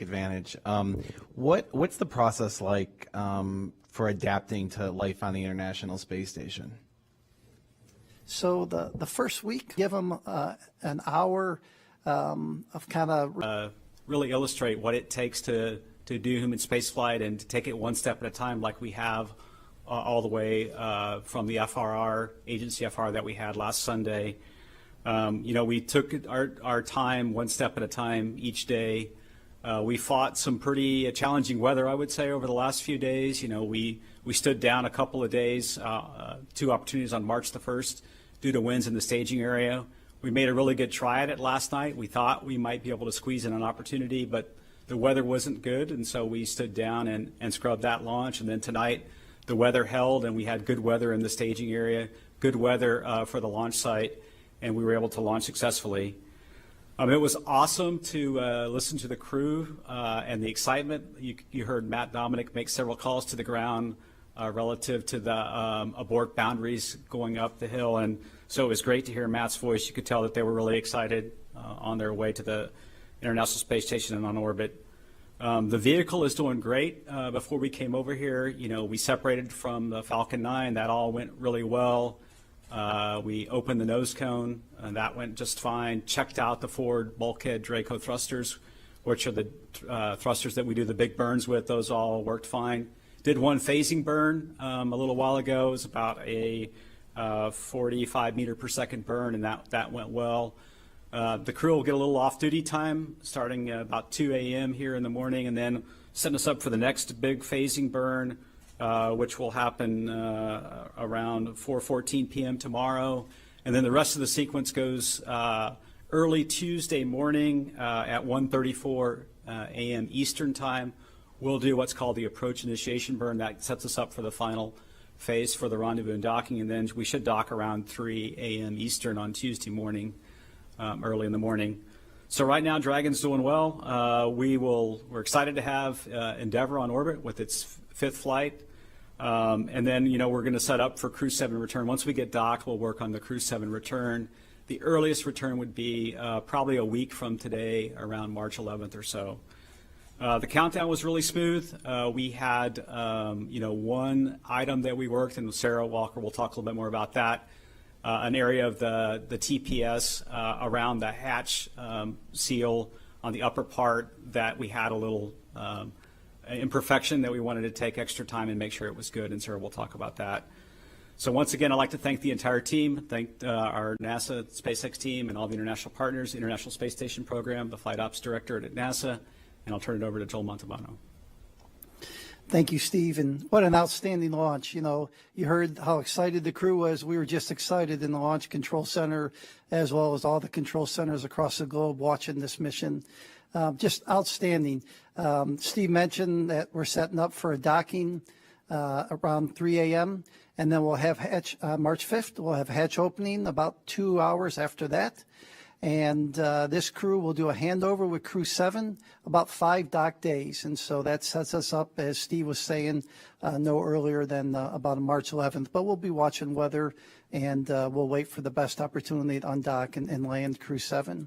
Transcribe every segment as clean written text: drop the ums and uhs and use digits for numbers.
advantage. What's the process like for adapting to life on the International Space Station? So the first week, give them an hour of kind of really illustrate what it takes to do human spaceflight and to take it one step at a time, like we have all the way from the FRR, agency FRR that we had last Sunday. We took our time one step at a time each day. We fought some pretty challenging weather, I would say, over the last few days. We stood down a couple of days, 2 opportunities on March the 1st due to winds in the staging area. We made a really good try at it last night. We thought we might be able to squeeze in an opportunity, but the weather wasn't good, and so we stood down and scrubbed that launch. And then tonight, the weather held, and we had good weather in the staging area, good weather for the launch site, and we were able to launch successfully. It was awesome to listen to the crew and the excitement. You heard Matt Dominic make several calls to the ground relative to the abort boundaries going up the hill, and so it was great to hear Matt's voice. You could tell that they were really excited on their way to the International Space Station and on orbit. The vehicle is doing great. Before we came over here, we separated from the Falcon 9. That all went really well. We opened the nose cone, and that went just fine. Checked out the forward bulkhead Draco thrusters, which are the thrusters that we do the big burns with. Those all worked fine. Did one phasing burn a little while ago. It was about a 45 meter per second burn, and that went well. The crew will get a little off-duty time starting about 2 a.m. here in the morning, and then setting us up for the next big phasing burn, which will happen around 4:14 p.m. tomorrow. And then the rest of the sequence goes early Tuesday morning at 1:34 a.m. Eastern time. We'll do what's called the approach initiation burn. That sets us up for the final phase for the rendezvous and docking, and then we should dock around 3 a.m. Eastern on Tuesday morning, early in the morning. So right now, Dragon's doing well. We're excited to have Endeavour on orbit with its 5th flight. And then, we're going to set up for Crew-7 return. Once we get docked, we'll work on the Crew-7 return. The earliest return would be probably a week from today, around March 11th or so. The countdown was really smooth. We had, one item that we worked, and Sarah Walker will talk a little bit more about that, an area of the TPS around the hatch seal on the upper part that we had a little imperfection that we wanted to take extra time and make sure it was good, and Sarah will talk about that. So once again, I'd like to thank the entire team, thank our NASA SpaceX team and all the international partners, the International Space Station Program, the Flight Ops Director at NASA, and I'll turn it over to Joel Montalbano. Thank you, Steve, and what an outstanding launch. You heard how excited the crew was. We were just excited in the Launch Control Center, as well as all the control centers across the globe watching this mission. Just outstanding. Steve mentioned that we're setting up for a docking around 3 a.m., and then we'll have hatch, March 5th, we'll have hatch opening about 2 hours after that. And this crew will do a handover with Crew-7 about 5 dock days. And so that sets us up, as Steve was saying, no earlier than about March 11th. But we'll be watching weather, and we'll wait for the best opportunity to undock and land Crew-7.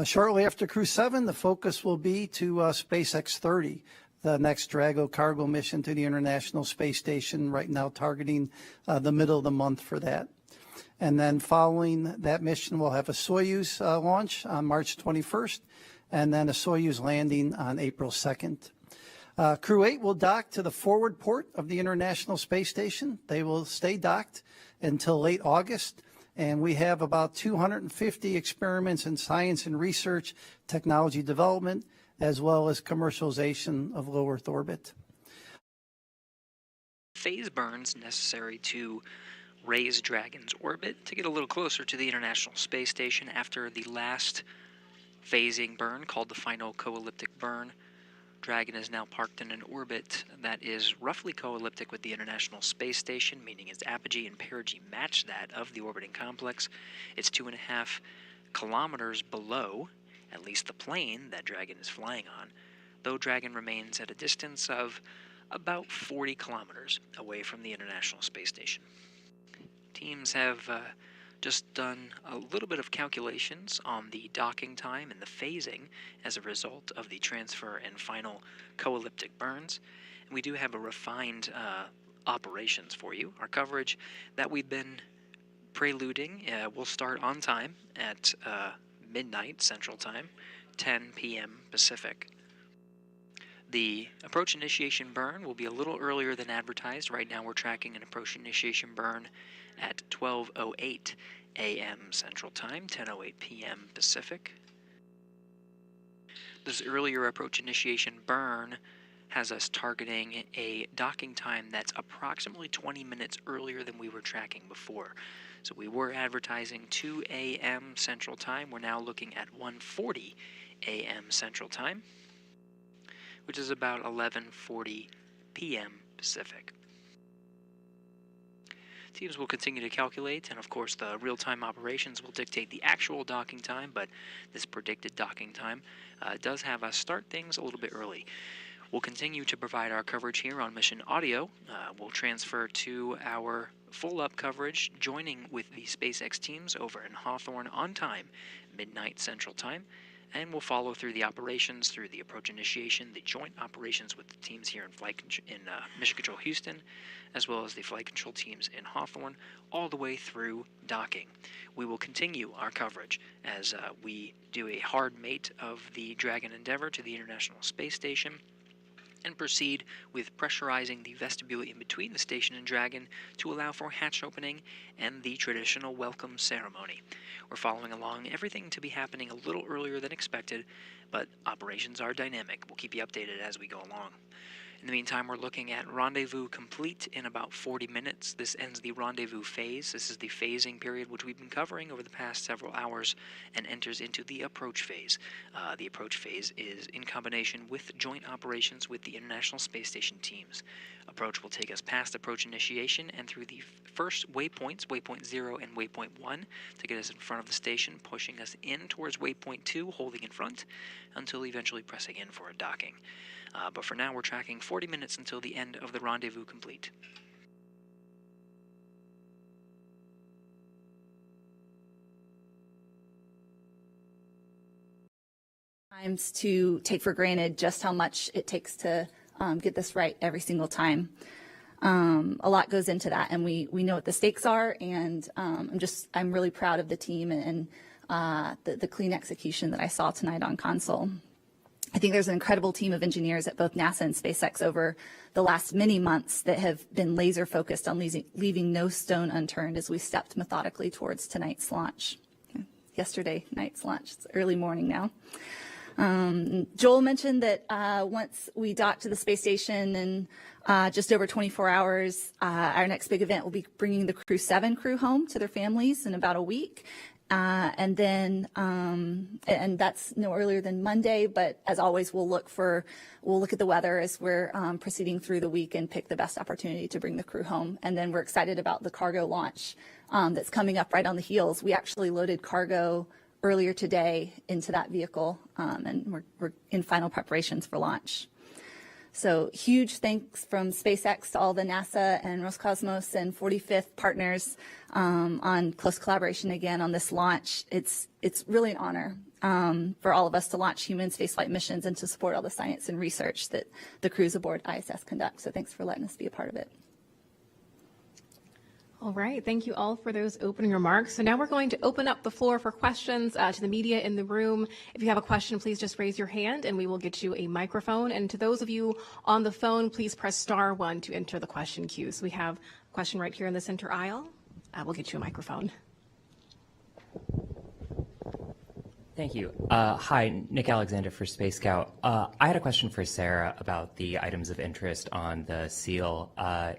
Shortly after Crew-7, the focus will be to SpaceX 30, the next Drago cargo mission to the International Space Station, right now targeting the middle of the month for that. And then following that mission, we'll have a Soyuz launch on March 21st, and then a Soyuz landing on April 2nd. Crew-8 will dock to the forward port of the International Space Station. They will stay docked until late August, and we have about 250 experiments in science and research, technology development, as well as commercialization of low Earth orbit. Phase burns necessary to raise Dragon's orbit to get a little closer to the International Space Station after the last phasing burn, called the final co-elliptic burn. Dragon is now parked in an orbit that is roughly co-elliptic with the International Space Station, meaning its apogee and perigee match that of the orbiting complex. It's 2.5 kilometers below, at least the plane that Dragon is flying on, though Dragon remains at a distance of about 40 kilometers away from the International Space Station. Teams have just done a little bit of calculations on the docking time and the phasing as a result of the transfer and final co-elliptic burns. And we do have a refined operations for you. Our coverage that we've been preluding will start on time at midnight Central Time, 10 p.m. Pacific. The approach initiation burn will be a little earlier than advertised. Right now we're tracking an approach initiation burn at 12:08 a.m. Central Time, 10:08 p.m. Pacific. This earlier approach initiation burn has us targeting a docking time that's approximately 20 minutes earlier than we were tracking before. So we were advertising 2 a.m. Central Time. We're now looking at 1:40 a.m. Central Time, which is about 11:40 p.m. Pacific. Teams will continue to calculate, and of course the real-time operations will dictate the actual docking time, but this predicted docking time does have us start things a little bit early. We'll continue to provide our coverage here on Mission Audio. We'll transfer to our full-up coverage, joining with the SpaceX teams over in Hawthorne on time, midnight Central Time. And we'll follow through the operations, through the approach initiation, the joint operations with the teams here in Mission Control Houston, as well as the flight control teams in Hawthorne, all the way through docking. We will continue our coverage as we do a hard mate of the Dragon Endeavour to the International Space Station, and proceed with pressurizing the vestibule in between the station and Dragon to allow for hatch opening and the traditional welcome ceremony. We're following along, everything to be happening a little earlier than expected, but operations are dynamic. We'll keep you updated as we go along. In the meantime, we're looking at rendezvous complete in about 40 minutes. This ends the rendezvous phase. This is the phasing period which we've been covering over the past several hours and enters into the approach phase. The approach phase is in combination with joint operations with the International Space Station teams. Approach will take us past approach initiation and through the first waypoints, waypoint 0 and waypoint 1, to get us in front of the station, pushing us in towards waypoint 2, holding in front, until eventually pressing in for a docking. But for now, we're tracking 40 minutes until the end of the rendezvous complete. Times to take for granted just how much it takes to get this right every single time. A lot goes into that, and we know what the stakes are, and I'm really proud of the team and the clean execution that I saw tonight on console. I think there's an incredible team of engineers at both NASA and SpaceX over the last many months that have been laser focused on leaving no stone unturned as we stepped methodically towards tonight's launch. Yesterday night's launch. It's early morning now. Joel mentioned that once we dock to the space station in just over 24 hours, our next big event will be bringing the Crew-7 crew home to their families in about a week. And that's no earlier than Monday, but as always, we'll look at the weather as we're proceeding through the week and pick the best opportunity to bring the crew home. And then we're excited about the cargo launch that's coming up right on the heels. We actually loaded cargo earlier today into that vehicle, and we're in final preparations for launch. So huge thanks from SpaceX to all the NASA and Roscosmos and 45th partners on close collaboration again on this launch. It's really an honor for all of us to launch human spaceflight missions and to support all the science and research that the crews aboard ISS conduct. So thanks for letting us be a part of it. All right, thank you all for those opening remarks. So now we're going to open up the floor for questions to the media in the room. If you have a question, please just raise your hand and we will get you a microphone. And to those of you on the phone, please press *1 to enter the question queue. So we have a question right here in the center aisle. We'll get you a microphone. Thank you. Hi, Nick Alexander for Space Scout. I had a question for Sarah about the items of interest on the SEAL.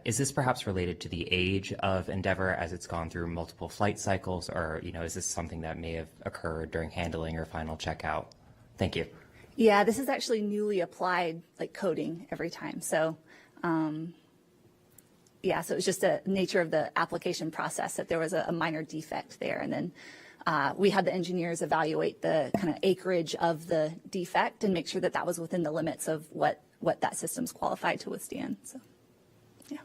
Is this perhaps related to the age of Endeavour as it's gone through multiple flight cycles, or is this something that may have occurred during handling or final checkout? Thank you. Yeah, this is actually newly applied coding every time. So, so it was just the nature of the application process that there was a minor defect there, and then we had the engineers evaluate the kind of acreage of the defect and make sure that that was within the limits of what that system's qualified to withstand. So, yeah.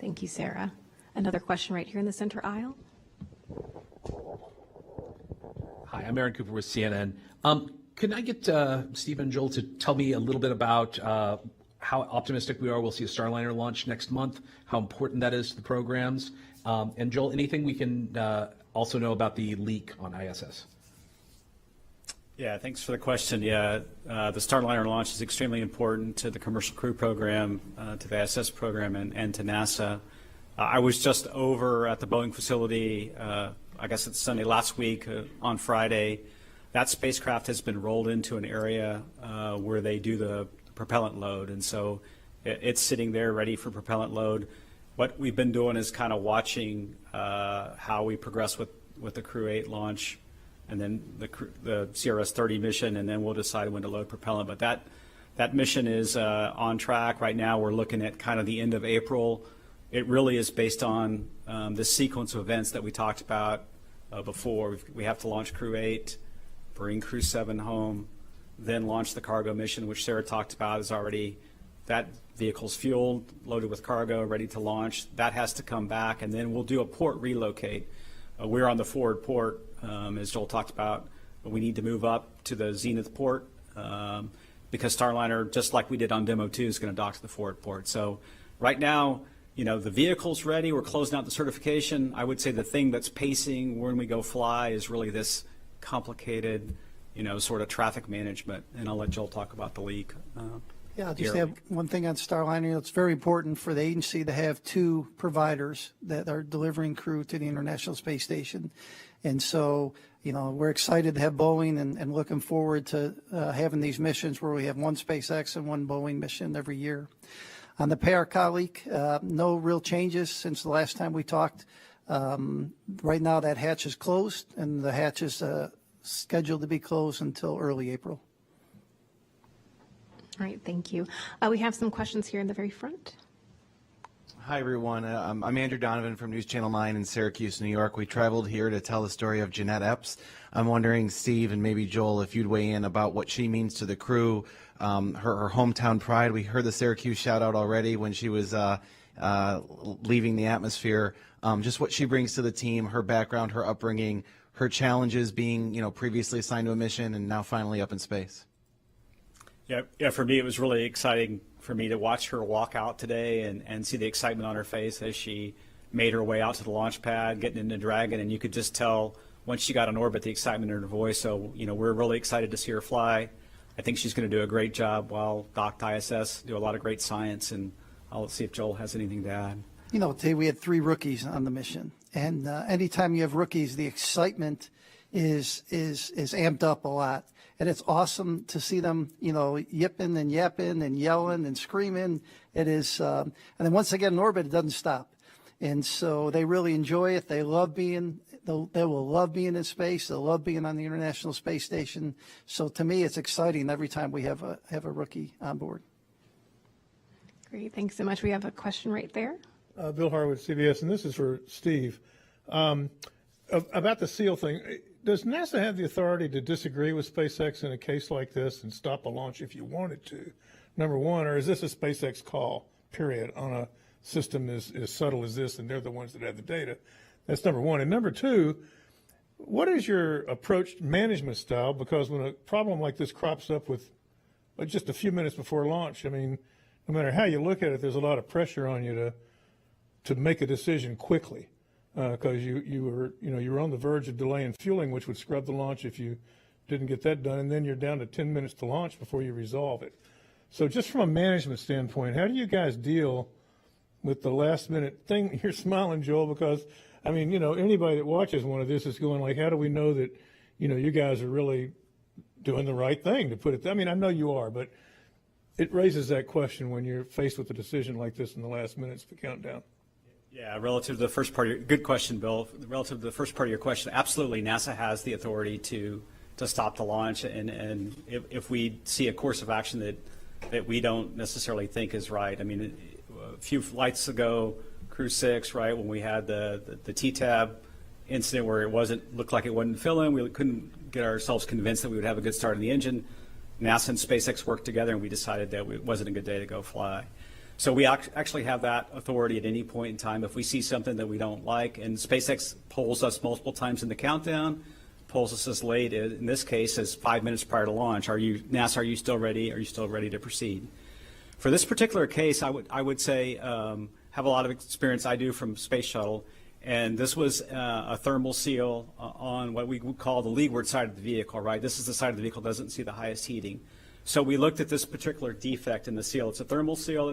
Thank you, Sarah. Another question right here in the center aisle. Hi, I'm Aaron Cooper with CNN. Can I get Steve and Joel to tell me a little bit about how optimistic we are we'll see a Starliner launch next month, how important that is to the programs? And Joel, anything we can also know about the leak on ISS? Yeah, thanks for the question. Yeah, the Starliner launch is extremely important to the Commercial Crew program, to the ISS program, and to NASA. I was just over at the Boeing facility, I guess it's Sunday last week, on Friday. That spacecraft has been rolled into an area where they do the propellant load, and so it's sitting there ready for propellant load. What we've been doing is kind of watching how we progress with the Crew-8 launch, and then the CRS-30 mission, and then we'll decide when to load propellant. But that mission is on track. Right now we're looking at kind of the end of April. It really is based on the sequence of events that we talked about before. We have to launch Crew-8, bring Crew-7 home, then launch the cargo mission, which Sarah talked about. Is already, that vehicle's fueled, loaded with cargo, ready to launch. That has to come back, and then we'll do a port relocate. We're on the forward port, as Joel talked about. We need to move up to the Zenith port because Starliner, just like we did on Demo 2, is going to dock to the forward port. So right now, the vehicle's ready. We're closing out the certification. I would say the thing that's pacing when we go fly is really this complicated, sort of traffic management. And I'll let Joel talk about the leak. Yeah, I'll just add one thing on Starliner. It's very important for the agency to have two providers that are delivering crew to the International Space Station. And so, we're excited to have Boeing and looking forward to having these missions where we have one SpaceX and one Boeing mission every year. On the PRK leak, no real changes since the last time we talked. Right now that hatch is closed, and the hatch is scheduled to be closed until early April. All right, thank you. We have some questions here in the very front. Hi, everyone. I'm Andrew Donovan from News Channel 9 in Syracuse, New York. We traveled here to tell the story of Jeanette Epps. I'm wondering, Steve and maybe Joel, if you'd weigh in about what she means to the crew, her hometown pride. We heard the Syracuse shout out already when she was leaving the atmosphere. Just what she brings to the team, her background, her upbringing, her challenges being, previously assigned to a mission and now finally up in space. Yeah. For me, it was really exciting for me to watch her walk out today and see the excitement on her face as she made her way out to the launch pad, getting into Dragon, and you could just tell once she got on orbit the excitement in her voice. So, we're really excited to see her fly. I think she's going to do a great job while docked ISS, do a lot of great science, and I'll see if Joel has anything to add. Today we had 3 rookies on the mission, and anytime you have rookies, the excitement is amped up a lot. And it's awesome to see them, yipping and yapping and yelling and screaming. It is, and then once they get in orbit, it doesn't stop. And so they really enjoy it. They love being, they will love being in space. They'll love being on the International Space Station. So to me, it's exciting every time we have a rookie on board. Great, thanks so much. We have a question right there. Bill Harwood, CBS, and this is for Steve. About the SEAL thing. Does NASA have the authority to disagree with SpaceX in a case like this and stop a launch if you wanted to, number one, or is this a SpaceX call, period, on a system as subtle as this, and they're the ones that have the data? That's number one. And number two, what is your approach management style? Because when a problem like this crops up with just a few minutes before launch, no matter how you look at it, there's a lot of pressure on you to make a decision quickly. Because you were on the verge of delaying fueling, which would scrub the launch if you didn't get that done, and then you're down to 10 minutes to launch before you resolve it. So just from a management standpoint, how do you guys deal with the last minute thing? You're smiling, Joel, because anybody that watches one of this is going like, how do we know that you guys are really doing the right thing, to put it? I know you are, but it raises that question when you're faced with a decision like this in the last minutes of the countdown. Yeah, relative to the first part of your, good question, Bill. Relative to the first part of your question, absolutely, NASA has the authority to stop the launch, and if we see a course of action that we don't necessarily think is right. A few flights ago, Crew-6, right, when we had the T-tab incident where looked like it wasn't filling, we couldn't get ourselves convinced that we would have a good start in the engine. NASA and SpaceX worked together, and we decided that it wasn't a good day to go fly. So we actually have that authority at any point in time if we see something that we don't like. And SpaceX polls us multiple times in the countdown, polls us as late, in this case, as 5 minutes prior to launch. NASA, are you still ready? Are you still ready to proceed? For this particular case, I would say have a lot of experience I do from Space Shuttle. And this was a thermal seal on what we would call the leeward side of the vehicle, right? This is the side of the vehicle that doesn't see the highest heating. So we looked at this particular defect in the seal. It's a thermal seal